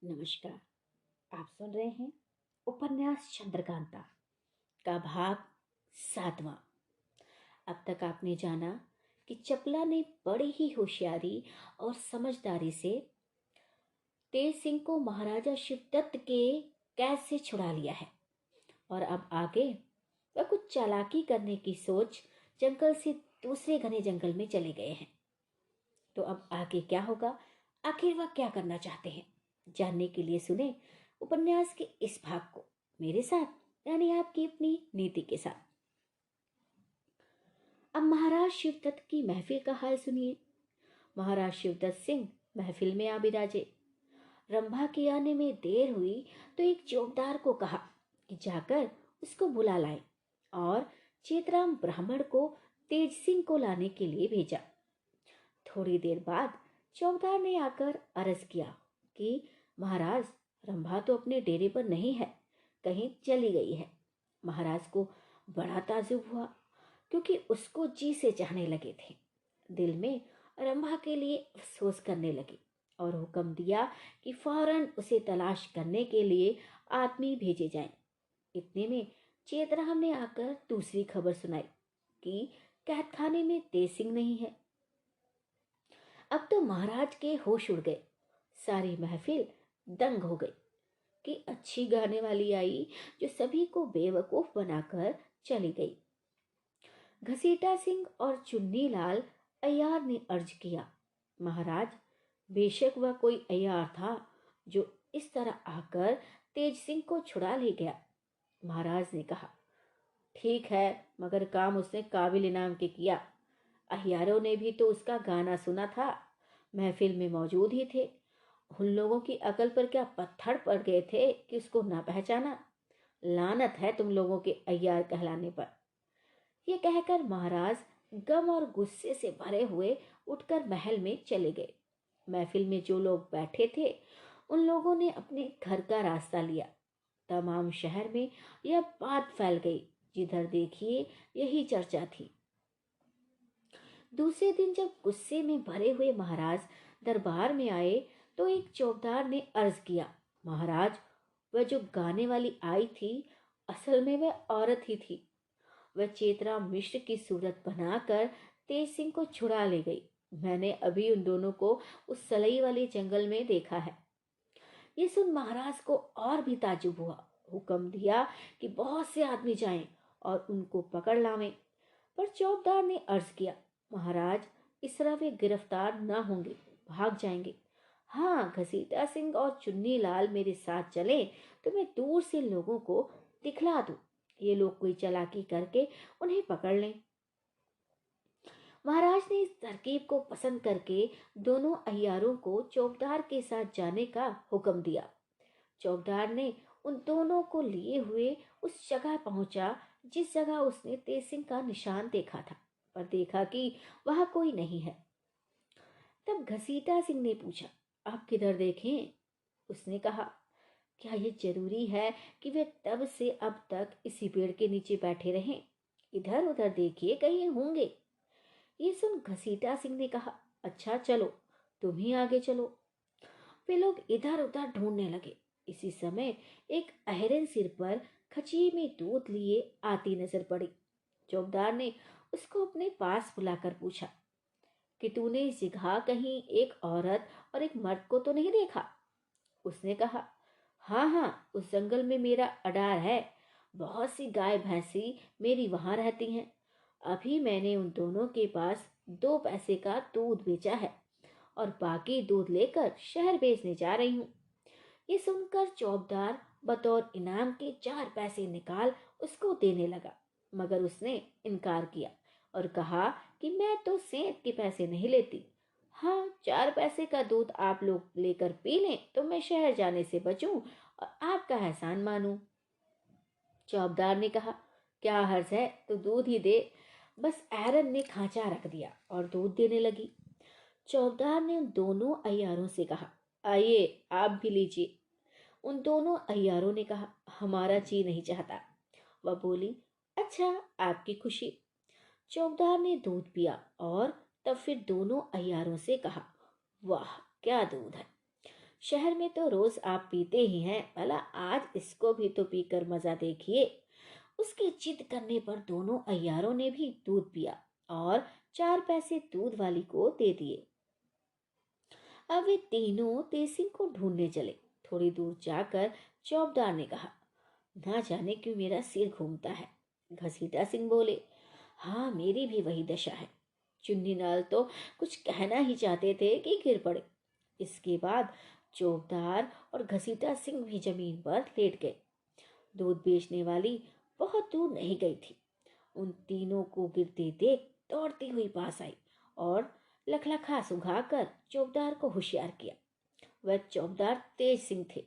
नमस्कार। आप सुन रहे हैं उपन्यास चंद्रकांता का भाग 7वां। अब तक आपने जाना कि चपला ने बड़ी ही होशियारी और समझदारी से तेज सिंह को महाराजा शिवदत्त के कैद से छुड़ा लिया है और अब आगे वह कुछ चालाकी करने की सोच जंगल से दूसरे घने जंगल में चले गए हैं। तो अब आगे क्या होगा, आखिर वह क्या करना चाहते हैं, जानने के लिए सुने उपन्यास के इस भाग को मेरे साथ, यानी आपकी अपनी नीति के साथ। अब महाराज शिवदत्त की महफिल का हाल सुनिए। महाराज शिवदत्त सिंह महफिल में आ बिराजे। रंभा के आने में देर हुई तो एक चौकीदार को कहा कि जाकर उसको बुला लाए और चेतराम ब्राह्मण को तेज सिंह को लाने के लिए भेजा। थोड़ी देर बाद चौकीदार ने आकर अर्ज किया कि महाराज, रंभा तो अपने डेरे पर नहीं है, कहीं चली गई है। महाराज को बड़ा ताज्जुब हुआ क्योंकि उसको जी से चाहने लगे थे। दिल में रंभा के लिए अफसोस करने लगे और हुक्म दिया कि फौरन उसे तलाश करने के लिए आदमी भेजे जाएं। इतने में चेतराम ने आकर दूसरी खबर सुनाई कि कैदखाने में तेज सिंह नहीं है। अब तो महाराज के होश उड़ गए। सारी महफिल दंग हो गई कि अच्छी गाने वाली आई जो सभी को बेवकूफ बनाकर चली गई। घसीटा सिंह और चुन्नी लाल अय्यार ने अर्ज किया, महाराज, बेशक वह कोई अय्यार था जो इस तरह आकर तेज सिंह को छुड़ा ले गया। महाराज ने कहा, ठीक है, मगर काम उसने काबिल इनाम के किया। अहियारों ने भी तो उसका गाना सुना था, महफिल में मौजूद ही थे। उन लोगों की अकल पर क्या पत्थर पड़ गए थे कि उसको ना पहचाना। लानत है तुम लोगों के अय्यार कहलाने पर। ये कहकर महाराज गम और गुस्से से भरे हुए उठकर महल में चले गए। महफिल में जो लोग बैठे थे उन लोगों ने अपने घर का रास्ता लिया। तमाम शहर में यह बात फैल गई, जिधर देखिए यही चर्चा थी। दूसरे दिन जब गुस्से में भरे हुए महाराज दरबार में आए तो एक चौकीदार ने अर्ज किया, महाराज, वह जो गाने वाली आई थी असल में वह औरत ही थी। वह चेतराम मिश्र की सूरत बनाकर तेज सिंह को छुड़ा ले गई। मैंने अभी उन दोनों को उस सलई वाले जंगल में देखा है। ये सुन महाराज को और भी ताजुब हुआ। हुक्म दिया कि बहुत से आदमी जाएं और उनको पकड़ लावें। पर चौकीदार ने अर्ज किया, महाराज, इस तरह वे गिरफ्तार न होंगे, भाग जाएंगे। हाँ, घसीटा सिंह और चुन्नी लाल मेरे साथ चले तो मैं दूर से लोगों को दिखला दूं, ये लोग कोई चालाकी करके उन्हें पकड़ लें। महाराज ने इस तरकीब को पसंद करके दोनों अय्यारों को चौकीदार के साथ जाने का हुक्म दिया। चौकीदार ने उन दोनों को लिए हुए उस जगह पहुंचा जिस जगह उसने तेज सिंह का निशान देखा था, पर देखा कि वहां कोई नहीं है। तब घसीटा सिंह ने पूछा, आप किधर देखें? उसने कहा, क्या ये जरूरी है कि वे तब से अब तक इसी पेड़ के नीचे बैठे रहें? इधर उधर देखिए, कहीं होंगे। ये सुन घसीटा सिंह ने कहा, अच्छा चलो, तुम ही आगे चलो। वे लोग इधर उधर ढूंढने लगे। इसी समय एक अहरन सिर पर खची में दूध लिए आती नजर पड़ी। चौकीदार ने उसको अपने पास बुलाकर पूछा कि तूने इस जगह कहीं एक औरत और एक मर्द को तो नहीं देखा? उसने कहा, हाँ हाँ, उस जंगल में मेरा अडार है। बहुत सी गाय भैंसी मेरी वहां रहती हैं। अभी मैंने उन दोनों के पास 2 पैसे का दूध बेचा है और बाकी दूध लेकर शहर बेचने जा रही हूँ। ये सुनकर चौकीदार बतौर इनाम के 4 पैसे निकाल उसको देने लगा, मगर उसने इनकार किया और कहा कि मैं तो सेंध के पैसे नहीं लेती। हाँ, 4 पैसे का दूध आप लोग लेकर पी लें तो मैं शहर जाने से बचूं और आपका एहसान मानूं। चौकीदार ने कहा, क्या हर्ज है, तो दूध ही दे। बस एरन ने खांचा रख दिया और दूध देने लगी। चौकीदार ने उन दोनों अय्यारों से कहा, आइए आप भी लीजिए। उन दोनों अय्यारों ने कहा, हमारा जी नहीं चाहता। वह बोली, अच्छा, आपकी खुशी। चौकीदार ने दूध पिया और तब फिर दोनों अय्यारों से कहा, वाह क्या दूध है। शहर में तो रोज आप पीते ही हैं, भला आज इसको भी तो पीकर मजा देखिए। उसके जिद करने पर दोनों अय्यारों ने भी दूध पिया और 4 पैसे दूध वाली को दे दिए। अब वे तीनों तेसिंह को ढूंढने चले। थोड़ी दूर जाकर चौबदार ने कहा, ना जाने क्यों मेरा सिर घूमता है। घसीटा सिंह बोले, हाँ मेरी भी वही दशा है। चुन्नी लाल तो कुछ कहना ही चाहते थे कि गिर पड़े। इसके बाद चौबदार और घसीटा सिंह भी जमीन पर लेट गए। दूध बेचने वाली बहुत दूर नहीं गई थी। उन तीनों को गिरते देख दौड़ती हुई पास आई और लखलखा सुंघाकर चौबदार को होशियार किया। वह चौबदार तेज सिंह थे।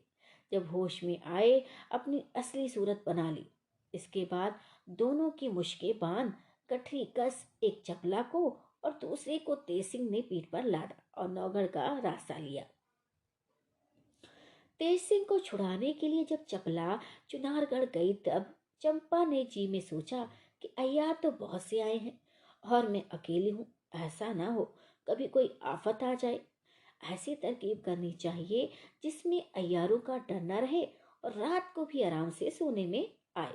जब होश में आए अपनी असली सूरत बना ली। इसके बाद दोनों की मुश्कें बांध गठरी कस एक चपला को और दूसरे को तेज सिंह ने पीठ पर लादा और नौगढ़ का रास्ता लिया। तेज सिंह को छुड़ाने के लिए जब चपला चुनारगढ़ गई तब चंपा ने जी में सोचा कि अय्यार तो बहुत से आए हैं और मैं अकेली हूँ। ऐसा ना हो कभी कोई आफत आ जाए। ऐसी तरकीब करनी चाहिए जिसमें अय्यारों का डर न रहे और रात को भी आराम से सोने में आए।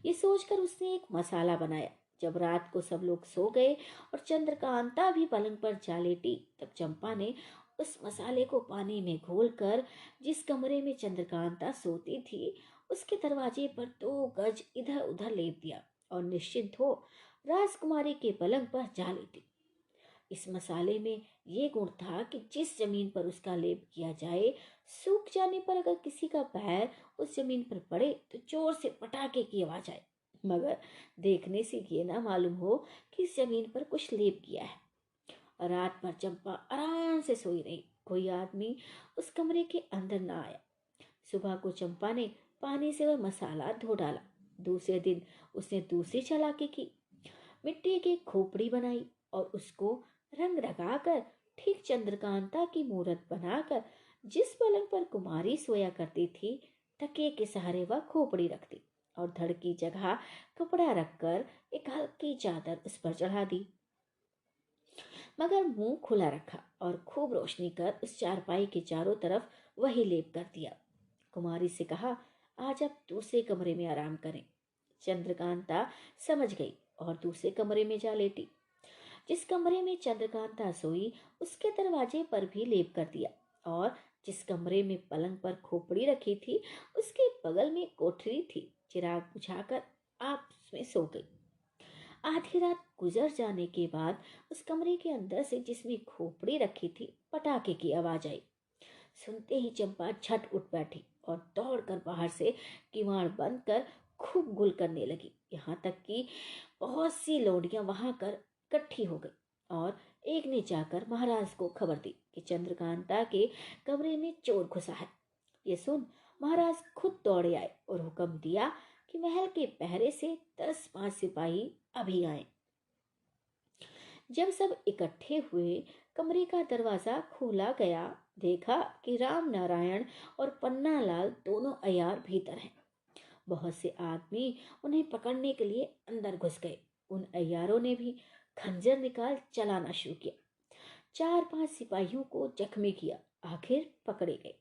ये सोचकर उसने एक मसाला बनाया। जब रात को सब लोग सो गए और चंद्रकांता भी पलंग पर जा लेटी तब चंपा ने उस मसाले को पानी में घोलकर जिस कमरे में चंद्रकांता सोती थी उसके दरवाजे पर 2 गज इधर उधर लेप दिया और निश्चिंत हो राजकुमारी के पलंग पर जा लेटी। इस मसाले में ये गुण था कि जिस जमीन पर उसका लेप किया जाए सूख जाने पर अगर किसी का पैर उस जमीन पर पड़े तो जोर से पटाखे की आवाज आए, मगर देखने से ये ना मालूम हो कि इस जमीन पर कुछ लेप किया है। रात भर चंपा आराम से सोई रही। कोई आदमी उस कमरे के अंदर ना आया। सुबह को चंपा ने पानी से वह मसाला धो डाला। दूसरे दिन उसने दूसरी चालाकी की। मिट्टी की खोपड़ी बनाई और उसको रंग लगाकर ठीक चंद्रकांता की मूरत बनाकर जिस पलंग पर कुमारी सोया करती थी तकिए के सहारे वह खोपड़ी रख दी और धड़ की जगह कपड़ा रखकर एक हल्की चादर उस पर चढ़ा दी, मगर मुंह खुला रखा और खूब रोशनी कर उस चारपाई के चारों तरफ वही लेप कर दिया। कुमारी से कहा, आज आप दूसरे कमरे में आराम करें। चंद्रकांता समझ गई और दूसरे कमरे में जा लेटी। जिस कमरे में चंद्रकांता सोई उसके दरवाजे पर भी लेप कर दिया और जिस कमरे में पलंग पर खोपड़ी रखी थी उसके बगल में कोठरी थी। चिराग बुझाकर आप उसमें सो गई। आधी रात गुजर जाने के बाद उस कमरे के अंदर से जिसमें खोपड़ी रखी थी पटाखे की आवाज आई। सुनते ही चंपा झट उठ बैठी और दौड़कर बाहर से किवाड़ बंद कर खूब गुल करने लगी। यहाँ तक कि बहुत सी लोडियां वहां कर इकट्ठी हो गई और एक ने जाकर महाराज को खबर दी कि चंद्रकांता के कमरे में चोर घुसा है। ये सुन महाराज खुद दौड़े आए और हुक्म दिया कि महल के पहरे से 10-5 सिपाही अभी आए। जब सब इकट्ठे हुए कमरे का दरवाजा खोला गया, देखा कि राम नारायण और पन्ना लाल दोनों अय्यार भीतर हैं। बहुत से आदमी उन्हें पकड़ने के लिए अंदर घुस गए। उन अय्यारों ने भी खंजर निकाल चलाना शुरू किया। 4-5 सिपाहियों को जख्मी किया, आखिर पकड़े गए।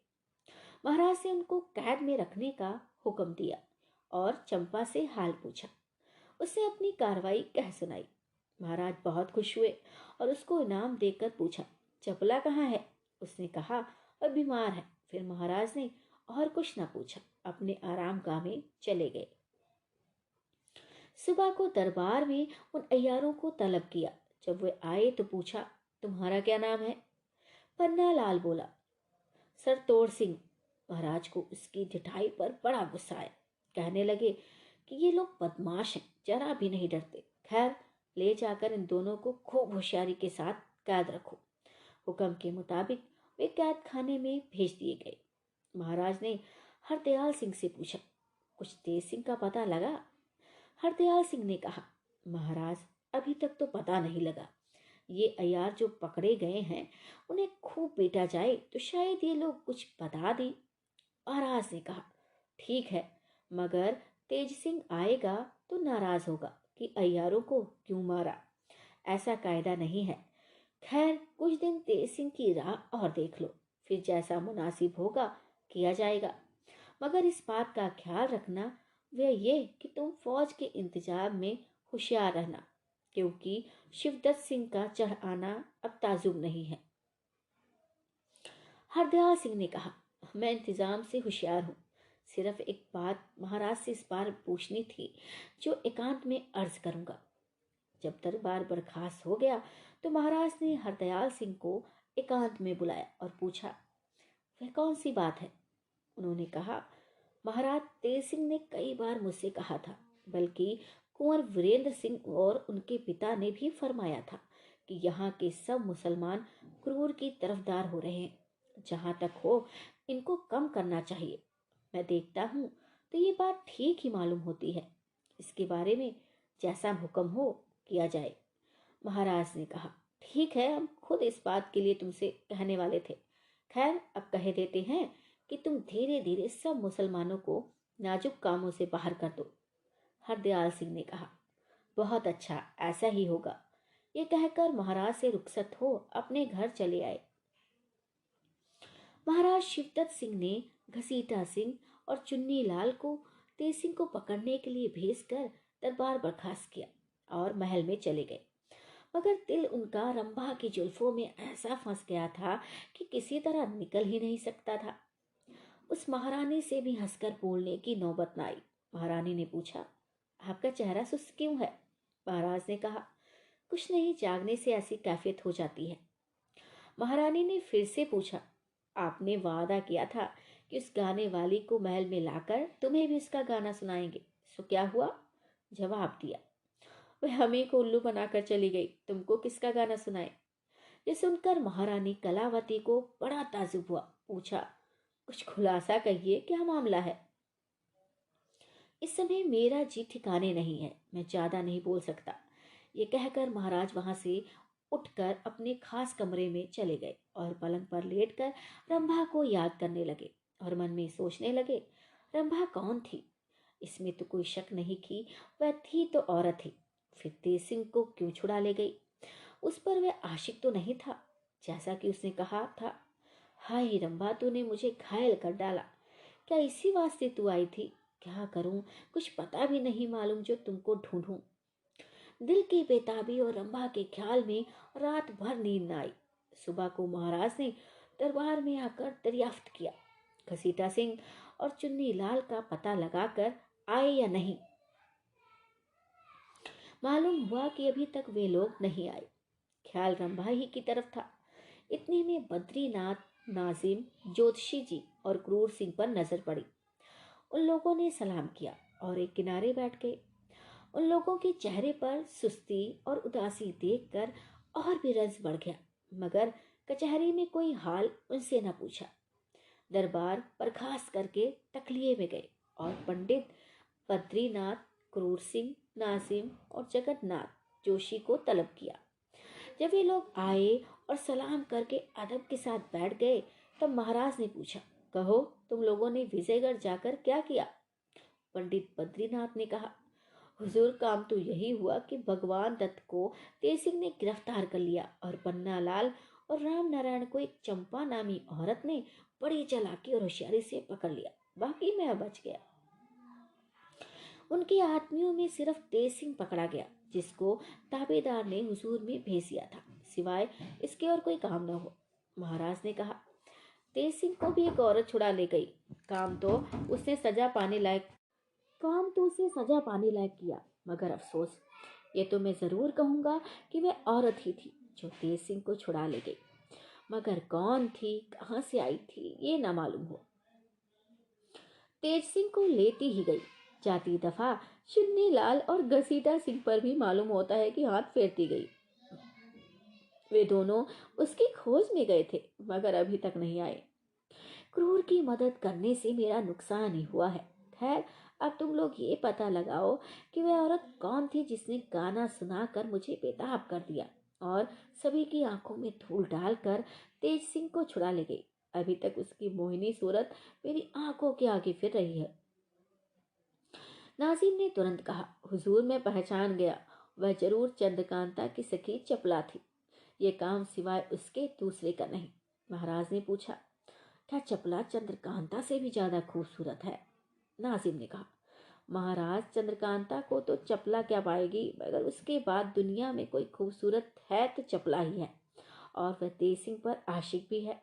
महाराज ने उनको कैद में रखने का हुक्म दिया और चंपा से हाल पूछा। उसने अपनी कार्रवाई कह सुनाई। महाराज बहुत खुश हुए और उसको इनाम देकर पूछा, चपला कहाँ है? उसने कहा, वह बीमार है। फिर महाराज ने और कुछ न पूछा, अपने आराम गाह में चले गए। सुबह को दरबार में उन अय्यारों को तलब किया। जब वे आए तो पूछा, तुम्हारा क्या नाम है? पन्ना लाल बोला, सरतोड़ सिंह। महाराज को उसकी ढिठाई पर बड़ा गुस्सा आया। कहने लगे कि ये लोग बदमाश हैं, जरा भी नहीं डरते। खैर, ले जाकर इन दोनों को खूब होशियारी के साथ कैद रखो। हुक्म के मुताबिक वे कैद खाने में भेज दिए गए। महाराज ने हरदयाल सिंह से पूछा, कुछ तेज सिंह का पता लगा? हरदयाल सिंह ने कहा, महाराज अभी तक तो पता नहीं लगा। ये अय्यार जो पकड़े गए हैं उन्हें खूब पीटा जाए तो शायद ये लोग कुछ बता दें। महाराज ने कहा, ठीक है, मगर तेज सिंह आएगा तो नाराज होगा कि अय्यारों को क्यों मारा। ऐसा कायदा नहीं है। खैर, कुछ दिन तेज सिंह की राह और देख लो, फिर जैसा मुनासिब होगा किया जाएगा। मगर इस बात का ख्याल रखना वह ये कि तुम फौज के इंतजाम में होशियार रहना, क्योंकि शिवदत्त सिंह का चढ़ आना अब ताजुब नहीं है। हरदयाल सिंह ने कहा, मैं इंतजाम से होशियार हूँ। सिर्फ एक बात महाराज से इस बार पूछनी थी, जो एकांत में अर्ज करूंगा। जब दरबार बर्खास्त हो गया तो महाराज ने हरदयाल सिंह को एकांत में बुलाया और पूछा, वह कौन सी बात है? उन्होंने कहा, महाराज तेज सिंह ने कई बार मुझसे कहा था, बल्कि कुंवर वीरेंद्र सिंह और उनके पिता ने भी फरमाया था कि यहाँ के सब मुसलमान क्रूर की तरफदार हो रहे हैं। जहाँ तक हो इनको कम करना चाहिए। मैं देखता हूँ तो ये बात ठीक ही मालूम होती है। इसके बारे में जैसा हुक्म हो किया जाए। महाराज ने कहा, ठीक है, हम खुद इस बात के लिए तुमसे कहने वाले थे। खैर, अब कह देते हैं कि तुम धीरे धीरे सब मुसलमानों को नाजुक कामों से बाहर कर दो। हरदयाल सिंह ने कहा, बहुत अच्छा, ऐसा ही होगा। ये कहकर महाराज से रुखसत हो अपने घर चले आए। महाराज शिवदत्त सिंह ने घसीटा सिंह और चुन्नी लाल को तेज सिंह को पकड़ने के लिए भेजकर दरबार बर्खास्त किया और महल में चले गए। मगर दिल उनका रंभा की जुल्फों में ऐसा फंस गया था कि किसी तरह निकल ही नहीं सकता था। उस महारानी से भी हंसकर बोलने की नौबत न आई। महारानी ने पूछा, आपका चेहरा सुस्त क्यों है? महाराज ने कहा, कुछ नहीं, जागने से ऐसी कैफियत हो जाती है। महारानी ने फिर से पूछा, आपने वादा किया था कि उस गाने वाली को महल में लाकर तुम्हें भी उसका गाना सुनाएंगे, सो क्या हुआ? जवाब दिया, वह हमें को उल्लू बनाकर चली गई, तुमको किसका गाना सुनाए? ये सुनकर महारानी कलावती को बड़ा ताजुब हुआ। पूछा, कुछ खुलासा कहिए, क्या मामला है? इस समय मेरा जी ठिकाने नहीं है, मैं ज्यादा नहीं बोल सकता। ये कहकर महाराज वहां से उठकर अपने खास कमरे में चले गए और पलंग पर लेटकर रंभा को याद करने लगे और मन में सोचने लगे, रंभा कौन थी? इसमें तो कोई शक नहीं कि वह थी तो औरत ही। फिर तेज सिंह को क्यों छुड़ा ले गई? उस पर वह आशिक तो नहीं था, जैसा कि उसने कहा था। हाय रंभा, तूने मुझे घायल कर डाला। क्या इसी वास्ते तू आई थी? क्या करूं, कुछ पता भी नहीं मालूम जो तुमको ढूंढूं। दिल की बेताबी और रंभा के ख्याल में रात भर नींद न आई। सुबह को महाराज ने दरबार में आकर दरियाफ्त किया, घसीटा सिंह और चुन्नी लाल का पता लगाकर आए या नहीं। मालूम हुआ कि अभी तक वे लोग नहीं आए। ख्याल रंभा ही की तरफ था। इतने में बद्रीनाथ, नाजिम, ज्योतिषी जी और क्रूर सिंह पर नजर पड़ी। उन लोगों ने सलाम किया और एक किनारे बैठ गए। उन लोगों के चेहरे पर सुस्ती और उदासी देखकर और भी रंज बढ़ गया, मगर कचहरी में कोई हाल उनसे न पूछा। दरबार बर्खास्त करके तखलिए में गए और पंडित बद्रीनाथ, क्रूर सिंह, नाजिम और जगन्नाथ जोशी को तलब किया। जब वे लोग आए और सलाम करके अदब के साथ बैठ गए, तब महाराज ने पूछा, कहो, तुम लोगों ने विजयगढ़ जाकर क्या किया? पंडित बद्रीनाथ ने कहा, हुजूर, काम तो यही हुआ कि भगवान दत्त को तेज सिंह ने गिरफ्तार कर लिया और पन्ना लाल और राम नारायण को एक चंपा नामी औरत ने बड़ी चालाकी और होशियारी से पकड़ लिया। बाकी मैं बच गया। उनके आदमियों में सिर्फ तेज सिंह पकड़ा गया, जिसको ताबेदार ने हुजूर में भेज दिया था, सिवाय इसके और कोई काम न हो। महाराज ने कहा, तेज सिंह को भी एक औरत छुड़ा ले गई। काम तो उसे सजा पाने लायक किया, मगर अफसोस, ये तो मैं जरूर कहूंगा कि वह औरत ही थी जो तेज सिंह को छुड़ा ले गई, मगर कौन थी, कहां से आई थी, ये ना मालूम हो। तेज सिंह को लेती ही गई। जाती दफा चुन्नी लाल और घसीटा सिंह पर भी मालूम होता है कि हाथ फेरती गई। वे दोनों उसकी खोज में गए थे, मगर अभी तक नहीं आए। क्रूर की मदद करने से मेरा नुकसान ही हुआ है। खैर, अब तुम लोग ये पता लगाओ कि वह औरत कौन थी जिसने गाना सुनाकर मुझे बेताब कर दिया और सभी की आंखों में धूल डालकर तेज सिंह को छुड़ा ले गई। अभी तक उसकी मोहिनी सूरत मेरी आंखों के आगे फिर रही है। नाजिम ने तुरंत कहा, हुजूर, मैं पहचान गया, वह जरूर चंद्रकांता की सखी चपला थी। ये काम सिवाय उसके दूसरे का नहीं। महाराज ने पूछा, क्या चपला चंद्रकांता से भी ज्यादा खूबसूरत है? नाजिम ने कहा। महाराज, चंद्रकांता को तो चपला क्या पाएगी, मगर उसके बाद दुनिया में कोई खूबसूरत है तो चपला ही है, और वह तेज सिंह पर आशिक भी है।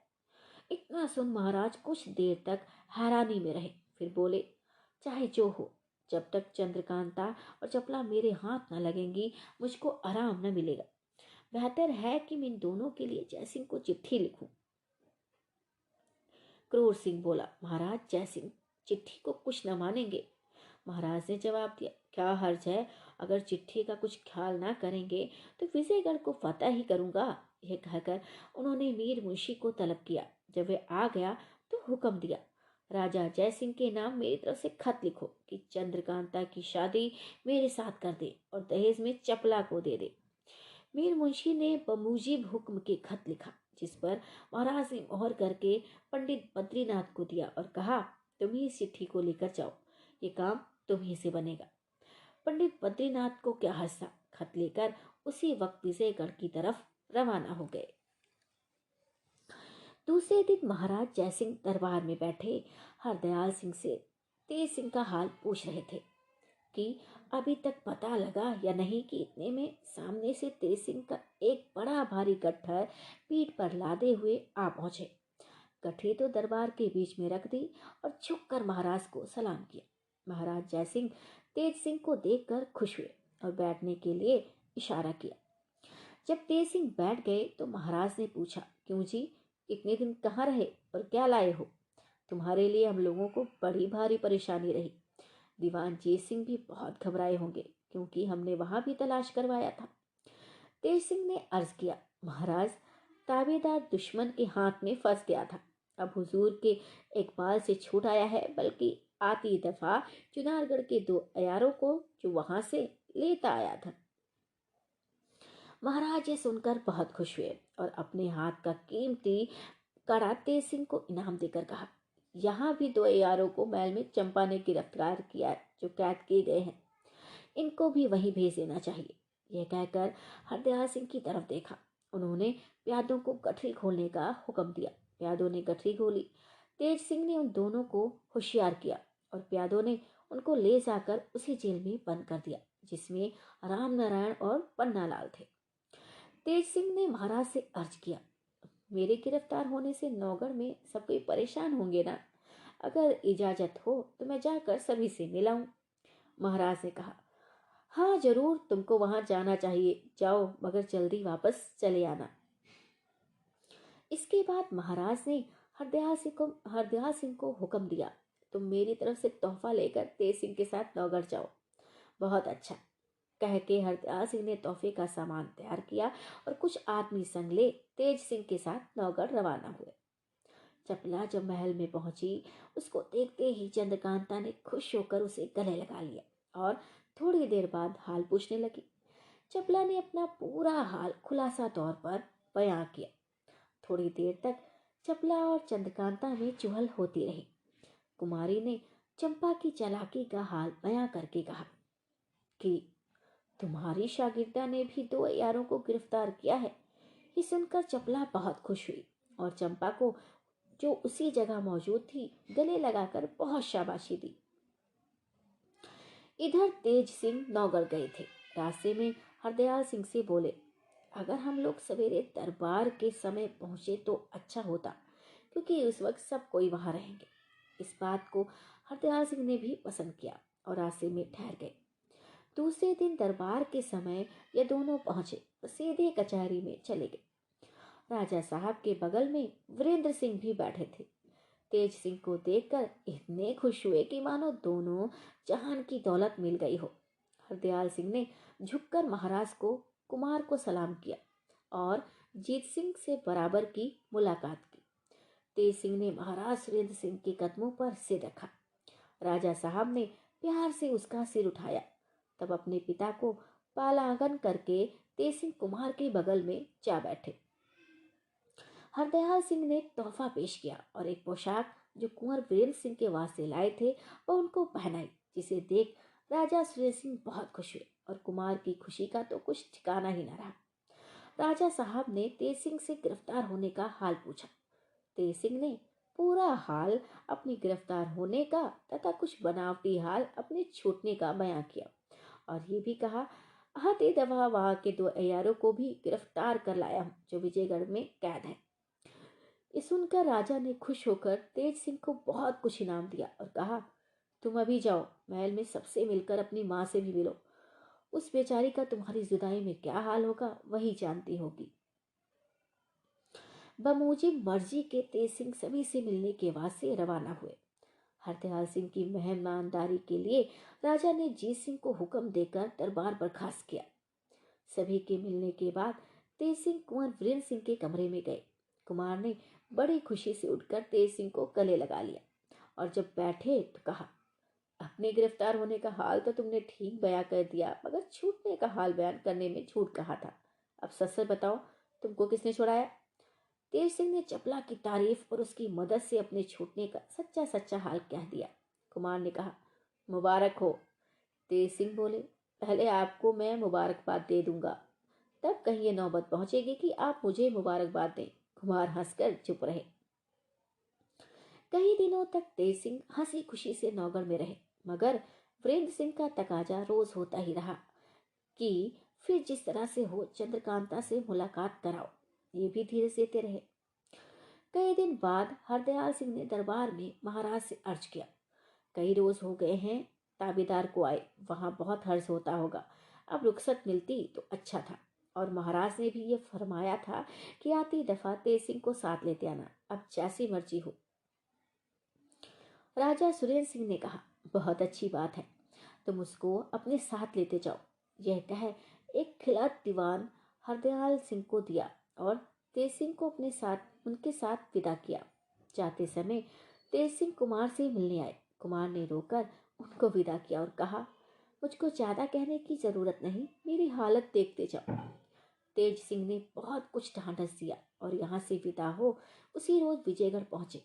इतना सुन महाराज कुछ देर तक हैरानी में रहे, फिर बोले, चाहे जो हो, जब तक चंद्रकांता और चपला मेरे हाथ न लगेंगी मुझको आराम न मिलेगा। बेहतर है कि मैं इन दोनों के लिए जयसिंह को चिट्ठी लिखूं। क्रूर सिंह बोला, महाराज, जयसिंह चिट्ठी को कुछ न मानेंगे। महाराज ने जवाब दिया, क्या हर्ज है, अगर चिट्ठी का कुछ ख्याल ना करेंगे तो विजयगढ़ को फतह ही करूंगा। यह कहकर उन्होंने मीर मुंशी को तलब किया। जब वह आ गया तो हुक्म दिया, राजा जयसिंह के नाम मेरी तरफ से खत लिखो कि चंद्रकांता की शादी मेरे साथ कर दे और दहेज में चपला को दे दे। मीर मुंशी ने बमूजिब हुक्म के खत लिखा, जिस पर महाराज ने मोहर करके पंडित बद्रीनाथ को दिया और कहा, तुम ही इस चिट्ठी को लेकर जाओ, ये काम तुम्ही से बनेगा। पंडित बद्रीनाथ को क्या हंसा, खत लेकर उसी वक्त विजयगढ़ की तरफ रवाना हो गए। दूसरे दिन महाराज जयसिंह दरबार में बैठे हरदयाल सिंह से तेज सिंह का हाल पूछ रहे थे कि अभी तक पता लगा या नहीं कि इतने में सामने से तेज सिंह का एक बड़ा भारी गट्ठर पीठ पर लादे हुए आ पहुंचे। गठरी तो दरबार के बीच में रख दी और झुककर महाराज को सलाम किया। महाराज जयसिंह तेज सिंह को देखकर खुश हुए और बैठने के लिए इशारा किया। जब तेज सिंह बैठ गए तो महाराज ने पूछा, क्यों जी, इतने दिन कहाँ रहे और क्या लाए हो? तुम्हारे लिए हम लोगों को बड़ी भारी परेशानी रही। दीवान जीत सिंह भी बहुत घबराए होंगे, क्योंकि हमने वहां भी तलाश करवाया था। तेज सिंह ने अर्ज किया, महाराज, ताबेदार दुश्मन के हाथ में फंस गया था, अब हुजूर के इकबाल से छूट आया है, बल्कि आती दफा चुनारगढ़ के 2 अयारों को जो वहां से लेता आया था। महाराज ये सुनकर बहुत खुश हुए और अपने हाथ का कीमती कड़ा तेज सिंह को इनाम देकर कहा, यहाँ भी 2 अयारों को महल में चंपा ने गिरफ्तार किया है, जो कैद किए गए हैं, इनको भी वहीं भेज देना चाहिए। यह कहकर हरदयाल सिंह की तरफ देखा। उन्होंने प्यादों को गठरी खोलने का हुक्म दिया। प्यादों ने गठरी खोली। तेज सिंह ने उन दोनों को होशियार किया और प्यादों ने उनको ले जाकर उसी जेल में बंद कर दिया जिसमें राम नारायण और पन्ना लाल थे। तेज सिंह ने महाराज से अर्ज किया, मेरे गिरफ्तार होने से नौगढ़ में सब कोई परेशान होंगे ना, अगर इजाजत हो तो मैं जाकर सभी से मिलाऊं। महाराज ने कहा, हाँ जरूर, तुमको वहां जाना चाहिए, जाओ, मगर जल्दी वापस चले आना। इसके बाद महाराज ने हरदयाल सिंह को हुक्म दिया, तुम मेरी तरफ से तोहफा लेकर तेज सिंह के साथ नौगढ़ जाओ। बहुत अच्छा, कह के हरदयाल सिंह ने तोहफे का सामान तैयार किया और कुछ आदमी संग ले तेज सिंह के साथ नौगढ़ रवाना हुए। चपला जब महल में पहुंची, उसको देखते ही चंद्रकांता ने खुश होकर उसे गले लगा लिया और थोड़ी देर बाद हाल पूछने लगी। चपला ने अपना पूरा हाल खुलासा तौर पर बयां किया। थोड़ी देर तक चपला और चंद्रकांता में चुहल होती रही। कुमारी ने चंपा की चालाकी का हाल बयां करके कहा कि तुम्हारी शागिर्दा ने भी 2 यारों को गिरफ्तार किया है। ये सुनकर चपला बहुत खुश हुई और चंपा को, जो उसी जगह मौजूद थी, गले लगाकर बहुत शाबाशी दी। इधर तेज सिंह नौगढ़ गए थे। रास्ते में हरदयाल सिंह से बोले, अगर हम लोग सवेरे दरबार के समय पहुंचे तो अच्छा होता, क्योंकि उस वक्त सब कोई वहां रहेंगे। इस बात को हरदयाल सिंह ने भी पसंद किया और रास्ते में ठहर गए। दूसरे दिन दरबार के समय ये दोनों पहुंचे और सीधे कचहरी में चले गए। राजा साहब के बगल में वीरेंद्र सिंह भी बैठे थे। तेज सिंह को देखकर इतने खुश हुए कि मानो दोनों जहान की दौलत मिल गई हो। हरदयाल सिंह ने झुककर महाराज को, कुमार को सलाम किया और जीत सिंह से बराबर की मुलाकात की। तेज सिंह ने महाराज सुरेंद्र सिंह के कदमों पर सिर रखा। राजा साहब ने प्यार से उसका सिर उठाया, तब अपने पिता को पालांगन करके तेज सिंह कुमार के बगल में जा बैठे। हरदयाल सिंह ने तोहफा पेश किया और एक पोशाक जो कुंवर वीरेंद्र सिंह के वास्ते लाए थे वह उनको पहनाई, जिसे देख राजा सुरेंद्र सिंह बहुत खुश हुए और कुमार की खुशी का तो कुछ ठिकाना ही न रहा। राजा साहब ने तेज सिंह से गिरफ्तार होने का हाल पूछा। तेज सिंह ने पूरा हाल अपनी गिरफ्तार होने का तथा कुछ बनावटी हाल अपने छूटने का बयां किया और ये भी कहा, हाथी दवा वहां के 2 अय्यारों को भी गिरफ्तार कर लाया हूं जो विजयगढ़ में कैद है। ये सुनकर राजा ने खुश होकर तेज सिंह को बहुत कुछ इनाम दिया और कहा, तुम अभी जाओ, महल में सबसे मिलकर अपनी माँ से भी मिलो। उस बेचारी का तुम्हारी जुदाई में क्या हाल होगा वही जानती होगी। बमूजिब मर्जी के तेज सिंह सभी से मिलने के वास्ते रवाना हुए। हरदयाल सिंह की मेहमानदारी के लिए राजा ने जीत सिंह को हुक्म देकर दरबार बर्खास्त किया। सभी के मिलने के बाद तेज सिंह कुंवर वीरेंद्र सिंह के कमरे में गए। कुमार ने बड़ी खुशी से उठकर तेज सिंह को गले लगा लिया और जब बैठे तो कहा, अपने गिरफ्तार होने का हाल तो तुमने ठीक बयां कर दिया, मगर छूटने का हाल बयान करने में झूठ कहा था। अब सच सच बताओ, तुमको किसने छुड़ाया? तेज सिंह ने चपला की तारीफ और उसकी मदद से अपने छूटने का सच्चा सच्चा हाल कह दिया। कुमार ने कहा, मुबारक हो। तेज सिंह बोले, पहले आपको मैं मुबारकबाद दे दूंगा, तब कहीं ये नौबत पहुंचेगी कि आप मुझे मुबारकबाद दें। कुमार हंसकर चुप रहे। कई दिनों तक तेज सिंह हंसी खुशी से नौगढ़ में रहे, मगर वीरेंद्र सिंह का तकाजा रोज होता ही रहा कि फिर जिस तरह से हो चंद्रकांता से मुलाकात कराओ। ये भी धीरे से देते रहे। कई दिन बाद हरदयाल सिंह ने दरबार में महाराज से अर्ज किया, कई रोज हो गए हैं ताबेदार को आए, वहां बहुत हर्ष होता होगा, अब रुखसत मिलती तो अच्छा था। और महाराज ने भी ये फरमाया था कि आती दफा तेज सिंह को साथ लेते आना, अब जैसी मर्जी हो। राजा सुरेंद्र सिंह ने कहा, बहुत अच्छी बात है, तुम उसको अपने साथ लेते जाओ। यह कह एक खिलाफ दीवान हरदयाल सिंह को दिया और तेज सिंह को अपने साथ उनके साथ विदा किया। जाते समय तेज सिंह कुमार से मिलने आए। कुमार ने रोकर उनको विदा किया और कहा, मुझको ज्यादा कहने की जरूरत नहीं, मेरी हालत देखते जाओ। तेज सिंह ने बहुत कुछ ढांढस दिया और यहाँ से विदा हो उसी रोज विजयगढ़ पहुंचे।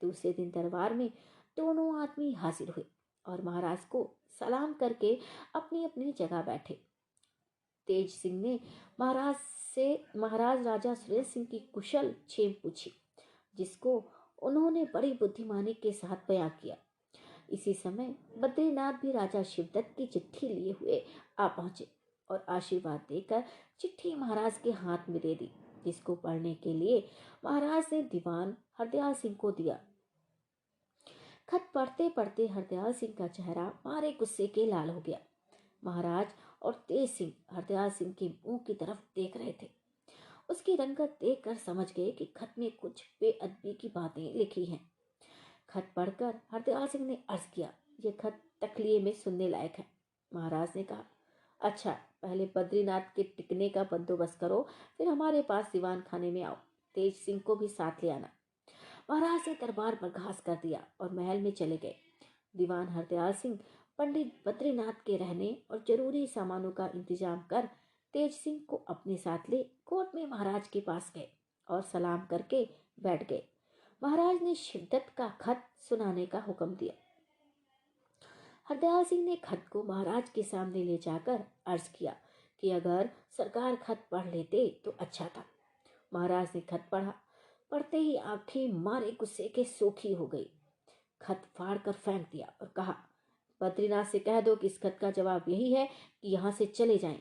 दूसरे दिन दरबार में दोनों आदमी हाजिर हुए और महाराज को सलाम करके अपनी अपनी जगह बैठे। तेज सिंह ने महाराज राजा सुरेंद्र सिंह की कुशल क्षेम पूछी, जिसको उन्होंने बड़ी बुद्धिमानी के साथ बयां किया। इसी समय बद्रीनाथ भी राजा शिवदत्त की चिट्ठी लिए हुए आ पहुंचे और आशीर्वाद देकर चिट्ठी महाराज के हाथ में दे दी, जिसको पढ़ने के लिए महाराज ने दीवान हरदयाल सिंह को दिया। खत पढ़ते पढ़ते हरदयाल सिंह का चेहरा मारे गुस्से के लाल हो गया। महाराज और तेज सिंह हरदयाल सिंह के मुंह की तरफ देख रहे थे। उसकी रंगत देखकर समझ गए कि खत में कुछ बेअदबी की बातें लिखी हैं। खत पढ़कर हरदयाल सिंह ने अर्ज किया, यह खत तखलिए में सुनने लायक है। महाराज ने कहा, अच्छा, पहले बद्रीनाथ के टिकने का बंदोबस्त करो, फिर हमारे पास दीवान खाने में आओ। तेज सिंह को भी साथ ले आना। महाराज ने दरबार पर घास कर दिया और महल में चले गए। दीवान हरदयाल सिंह पंडित बद्रीनाथ के रहने और जरूरी सामानों का इंतजाम कर तेज सिंह को अपने साथ ले कोर्ट में महाराज के पास गए और सलाम करके बैठ गए। महाराज ने शिवदत्त का खत सुनाने का हुक्म दिया। हरदयाल सिंह ने खत को महाराज के सामने ले जाकर अर्ज किया कि अगर सरकार खत पढ़ लेते तो अच्छा था। महाराज ने खत पढ़ा। पढ़ते ही आंखें मारे गुस्से के सूखी हो गई। खत फाड़ कर फेंक दिया और कहा, बद्रीनाथ से कह दो कि इस खत का जवाब यही है कि यहाँ से चले जाएं।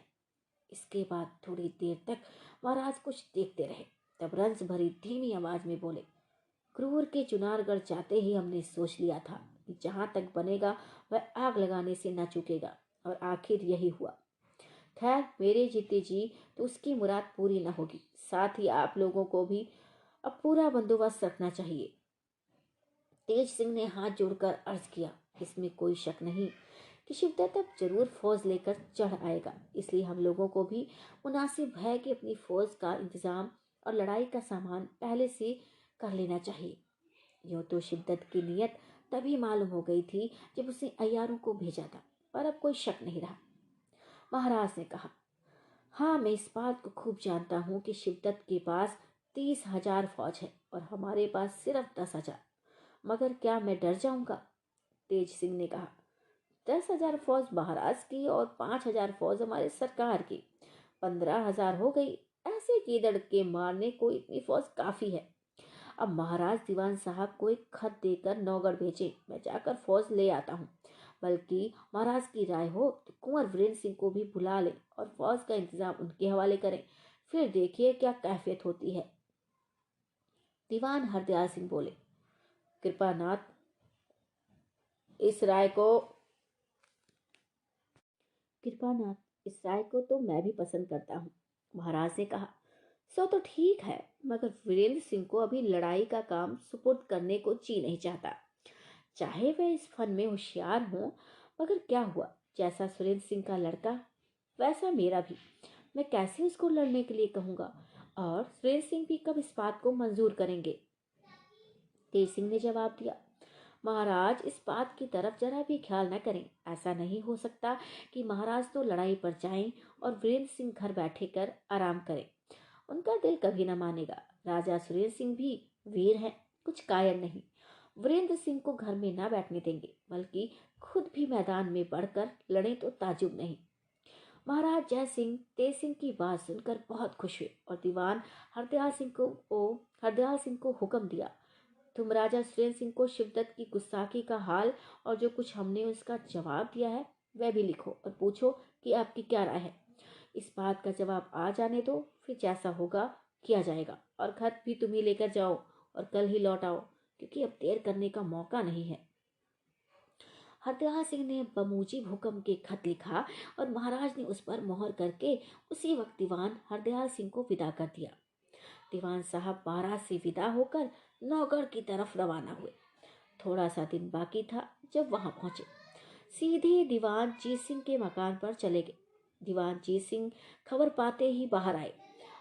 इसके बाद थोड़ी देर तक महाराज कुछ देखते रहे, तब रंज भरी धीमी आवाज में बोले, क्रूर के चुनारगढ़ जाते ही हमने सोच लिया था कि जहां तक बनेगा वह आग लगाने से न चूकेगा, और आखिर यही हुआ। खैर, मेरे जीते जी तो उसकी मुराद पूरी न होगी। साथ ही आप लोगों को भी अब पूरा बंदोबस्त रखना चाहिए। तेज सिंह ने हाथ जोड़कर अर्ज किया, इसमें कोई शक नहीं कि शिवदत्त अब जरूर फौज लेकर चढ़ आएगा, इसलिए हम लोगों को भी मुनासिब है कि अपनी फौज का इंतजाम और लड़ाई का सामान पहले से कर लेना चाहिए। यूं तो शिवदत्त की नीयत तभी मालूम हो गई थी जब उसने अय्यारों को भेजा था, पर अब कोई शक नहीं रहा। महाराज ने कहा, हाँ, मैं इस बात को खूब जानता हूँ कि शिवदत्त के पास 30,000 फौज है और हमारे पास सिर्फ 10,000, मगर क्या मैं डर जाऊंगा? तेज सिंह ने कहा, 10,000 फौज महाराज की और 5,000 फौज हमारे सरकार की, 15,000 हो गई। ऐसे कीदड़ के मारने को इतनी फौज काफी है। अब महाराज दीवान साहब को एक खत देकर नौगढ़ भेजे, मैं जाकर फौज ले आता हूँ। बल्कि महाराज की राय हो तो कुंवर वीरेंद्र सिंह को भी बुला ले और फौज का इंतजाम उनके हवाले करें, फिर देखिए क्या कैफियत होती है। दीवान हरदयाल सिंह बोले, कृपानाथ इस राय को तो मैं भी पसंद करता हूँ। महाराज ने कहा, सो तो ठीक है, मगर वीरेंद्र सिंह को अभी लड़ाई का काम सुपुर्द करने को जी नहीं चाहता। चाहे वह इस फन में होशियार हो, मगर क्या हुआ, जैसा सुरेंद्र सिंह का लड़का वैसा मेरा भी। मैं कैसे उसको लड़ने के लिए कहूँगा, और सुरेंद्र सिंह भी कब इस बात को मंजूर करेंगे। तेज सिंह ने जवाब दिया, महाराज इस बात की तरफ जरा भी ख्याल न करें। ऐसा नहीं हो सकता कि महाराज तो लड़ाई पर जाएं और वीरेंद्र सिंह घर बैठे कर आराम करें। उनका दिल कभी न मानेगा। राजा सुरेंद्र सिंह भी वीर हैं, कुछ कायर नहीं। वीरेंद्र सिंह को घर में न बैठने देंगे, बल्कि खुद भी मैदान में बढ़कर लड़ें तो ताजुब नहीं। महाराज जय सिंह तेज सिंह की बात सुनकर बहुत खुश हुए और दीवान हरदयाल सिंह को हुक्म दिया, तुम राजा सुरेंद्र सिंह को शिवदत्त की गुस्ताखी का हाल और जो कुछ हमने उसका जवाब दिया है वह भी लिखो और पूछो कि आपकी क्या राय है। इस बात का जवाब आ जाने दो, फिर जैसा होगा किया जाएगा। और खत भी तुम ही लेकर जाओ और कल ही लौट आओ, क्योंकि अब देर करने का मौका नहीं है। हरदयाल सिंह ने बमूजिब हुक्म के खत लिखा और महाराज ने उस पर मोहर करके उसी वक्त दीवान हरदयाल सिंह को विदा कर दिया। दीवान साहब बारात से विदा होकर नौगढ़ की तरफ रवाना हुए। थोड़ा सा दिन बाकी था जब वहां पहुंचे। सीधे दीवान जीत सिंह के मकान पर चले गए। दीवान जीत सिंह खबर पाते ही बाहर आए।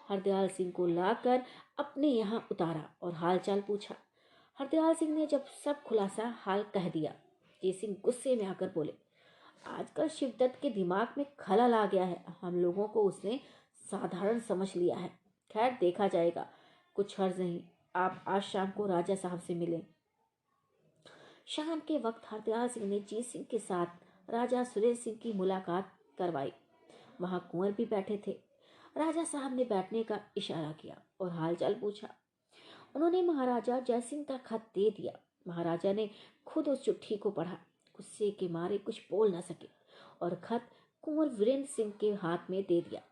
हरदयाल सिंह को लाकर अपने यहाँ उतारा और हालचाल पूछा। हरदयाल सिंह ने जब सब खुलासा हाल कह दिया, जीत सिंह गुस्से में आकर बोले, आजकल शिवदत्त के दिमाग में खलल आ गया है। हम लोगों को उसने साधारण समझ लिया है। खैर देखा जाएगा, कुछ हर्ज नहीं। आप आज शाम को राजा साहब से मिलें। शाम के वक्त हरदयाल सिंह ने जीत सिंह के साथ राजा सुरेंद्र सिंह की मुलाकात करवाई। वहां कुंवर भी बैठे थे। राजा साहब ने बैठने का इशारा किया और हालचाल पूछा। उन्होंने महाराजा जयसिंह का खत दे दिया। महाराजा ने खुद उस चिट्ठी को पढ़ा। गुस्से के मारे कुछ बोल न सके और खत कुंवर वीरेंद्र सिंह के हाथ में दे दिया।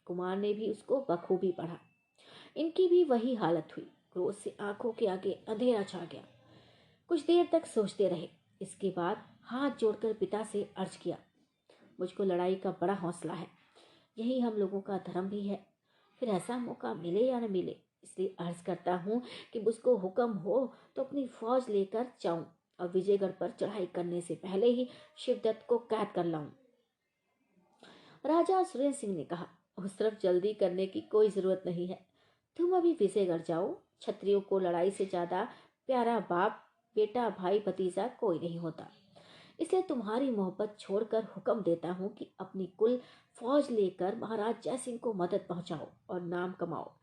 कुमार ने भी उसको बखूबी पढ़ा। इनकी भी वही हालत हुई। क्रोध से आंखों के आगे अंधेरा छा गया। कुछ देर तक सोचते रहे। इसके बाद हाथ जोड़कर पिता से अर्ज किया, मुझको लड़ाई का बड़ा हौसला है, यही हम लोगों का धर्म भी है। फिर ऐसा मौका मिले या न मिले, इसलिए अर्ज करता हूँ कि मुझको हुक्म हो तो अपनी फौज लेकर जाऊं और विजयगढ़ पर चढ़ाई करने से पहले ही शिवदत्त को कैद कर लाऊं। राजा सुरेंद्र सिंह ने कहा, उस तरफ जल्दी करने की कोई जरूरत नहीं है। तुम अभी विजयगढ़ जाओ। क्षत्रियों को लड़ाई से ज्यादा प्यारा बाप बेटा भाई भतीजा कोई नहीं होता। इसलिए तुम्हारी मोहब्बत छोड़कर हुक्म देता हूँ कि अपनी कुल फौज लेकर महाराज जय सिंह को मदद पहुंचाओ और नाम कमाओ।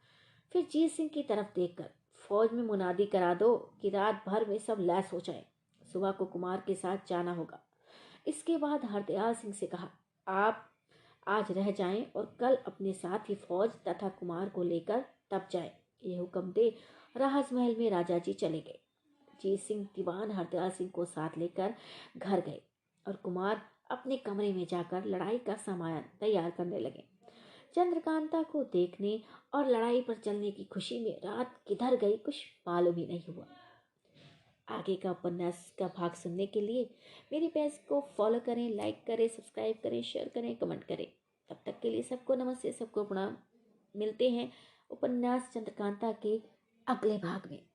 फिर जीत सिंह की तरफ देखकर फौज में मुनादी करा दो कि रात भर में सब लैस हो जाए। सुबह को कुमार के साथ जाना होगा। इसके बाद हरदयाल सिंह से कहा, आप आज रह जाएं और कल अपने साथ ही फौज तथा कुमार को लेकर तब जाए। ये हुक्म दे राजमहल में राजा जी चले गए। जीत सिंह दीवान हरदयाल सिंह को साथ लेकर घर गए और कुमार अपने कमरे में जाकर लड़ाई का सामान तैयार करने लगे। चंद्रकांता को देखने और लड़ाई पर चलने की खुशी में रात किधर गई कुछ मालूम ही नहीं हुआ। आगे का उपन्यास का भाग सुनने के लिए मेरे पेज को फॉलो करें, लाइक करें, सब्सक्राइब करें, शेयर करें, कमेंट करें। तब तक के लिए सबको नमस्ते, सबको प्रणाम। मिलते हैं उपन्यास चंद्रकांता के अगले भाग में।